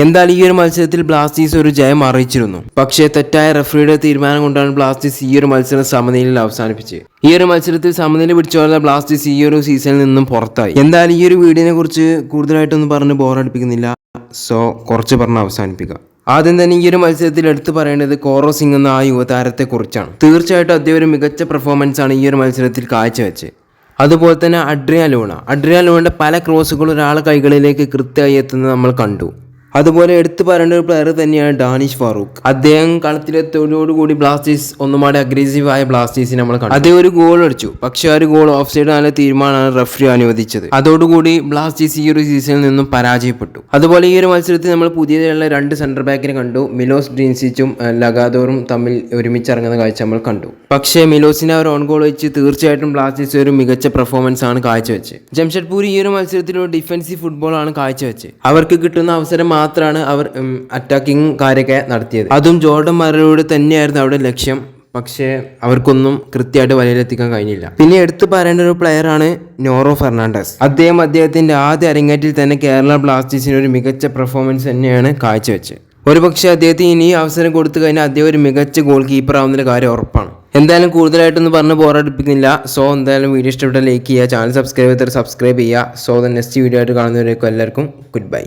എന്നാൽ ഈ ഒരു മത്സരത്തിൽ ബ്ലാസ്റ്റേഴ്സ് ഒരു ജയം അറിയിച്ചിരുന്നു. പക്ഷേ തെറ്റായ റഫറിയുടെ തീരുമാനം കൊണ്ടാണ് ബ്ലാസ്റ്റേഴ്സ് ഈ ഒരു മത്സരം സമനിലയിൽ അവസാനിപ്പിച്ചത്. ഈ ഒരു മത്സരത്തിൽ സമനില പിടിച്ചോളുന്ന ബ്ലാസ്റ്റേഴ്സ് ഈ ഒരു സീസണിൽ നിന്നും പുറത്തായി. എന്തായാലും ഈ ഒരു വീഡിയോനെ കുറിച്ച് കൂടുതലായിട്ടൊന്നും പറഞ്ഞ് ബോറടിപ്പിക്കുന്നില്ല. സോ കുറച്ച് പറഞ്ഞ് അവസാനിപ്പിക്കാം. ആദ്യം തന്നെ ഈ ഒരു മത്സരത്തിൽ എടുത്തു പറയേണ്ടത് കോറോ സിംഗ് എന്ന ആ യുവതാരത്തെ കുറിച്ചാണ്. തീർച്ചയായിട്ടും അദ്ദേഹം ഒരു മികച്ച പെർഫോമൻസ് ആണ് ഈ ഒരു മത്സരത്തിൽ കാഴ്ചവെച്ചത്. അതുപോലെ തന്നെ അഡ്രിയാൻ ലൂണയുടെ പല ക്രോസുകളും ഒരാളെ കൈകളിലേക്ക് കൃത്യമായി എത്തുന്നത് നമ്മൾ കണ്ടു. അതുപോലെ എടുത്തു പറയേണ്ട ഒരു പ്ലെയർ തന്നെയാണ് ഡാനിഷ് ഫാറൂഖ്. അദ്ദേഹം കളത്തിലെത്തോടുകൂടി ബ്ലാസ്റ്റേഴ്സ് ഒന്നുമാടെ അഗ്രസീവായ ബ്ലാസ്റ്റേഴ്സിനെ നമ്മൾ കണ്ടു. അദ്ദേഹം ഒരു ഗോൾ അടിച്ചു. പക്ഷേ ആ ഒരു ഗോൾ ഓഫ് സൈഡ് നല്ല തീരുമാനമാണ് റഫറി അനുവദിച്ചത്. അതോടുകൂടി ബ്ലാസ്റ്റേഴ്സ് ഈ ഒരു സീസണിൽ നിന്നും പരാജയപ്പെട്ടു. അതുപോലെ ഈ ഒരു മത്സരത്തിൽ നമ്മൾ പുതിയതായുള്ള 2 സെന്റർ ബാക്കിനെ കണ്ടു. മിലോസ് ഡ്രീൻസിച്ചും ലഗാദോറും തമ്മിൽ ഒരുമിച്ചിറങ്ങുന്ന കാഴ്ച നമ്മൾ കണ്ടു. പക്ഷേ മിലോസിനെ അവർ ഓൺ ഗോൾ വെച്ച് തീർച്ചയായിട്ടും ബ്ലാസ്റ്റേഴ്സ് ഒരു മികച്ച പെർഫോമൻസ് ആണ് കാഴ്ചവെച്ചത്. ജംഷഡ്പൂർ ഈ ഒരു മത്സരത്തിൽ ഒരു ഡിഫൻസീവ് ഫുട്ബോളാണ് കാഴ്ചവെച്ചത്. അവർക്ക് കിട്ടുന്ന അവസരം മാത്രമാണ് അവർ അറ്റാക്കിംഗ് കാര്യമൊക്കെ നടത്തിയത്. അതും ജോർഡൻ മറയിലൂടെ തന്നെയായിരുന്നു അവിടെ ലക്ഷ്യം. പക്ഷേ അവർക്കൊന്നും കൃത്യമായിട്ട് വലയിലെത്തിക്കാൻ കഴിഞ്ഞില്ല. പിന്നെ എടുത്തു പറയേണ്ട ഒരു പ്ലെയറാണ് നോറോ ഫെർണാണ്ടസ്. അദ്ദേഹത്തിന്റെ ആദ്യ അരങ്ങേറ്റിൽ തന്നെ കേരള ബ്ലാസ്റ്റേഴ്സിന് ഒരു മികച്ച പെർഫോമൻസ് തന്നെയാണ് കാഴ്ചവെച്ചത്. ഒരുപക്ഷെ അദ്ദേഹത്തിന് ഇനി അവസരം കൊടുത്തു കഴിഞ്ഞാൽ അദ്ദേഹം ഒരു മികച്ച ഗോൾ കീപ്പർ ആവുന്ന കാര്യം ഉറപ്പാണ്. എന്തായാലും കൂടുതലായിട്ടൊന്നും പറഞ്ഞ് ബോറടിപ്പിക്കുന്നില്ല. സോ എന്തായാലും വീഡിയോ ഇഷ്ടപ്പെട്ടാൽ ലൈക്ക് ചെയ്യുക, ചാനൽ സബ്സ്ക്രൈബ് ചെയ്യുക. സോ നെക്സ്റ്റ് വീഡിയോ ആയിട്ട് കാണുന്നവരേക്കും എല്ലാവർക്കും ഗുഡ് ബൈ.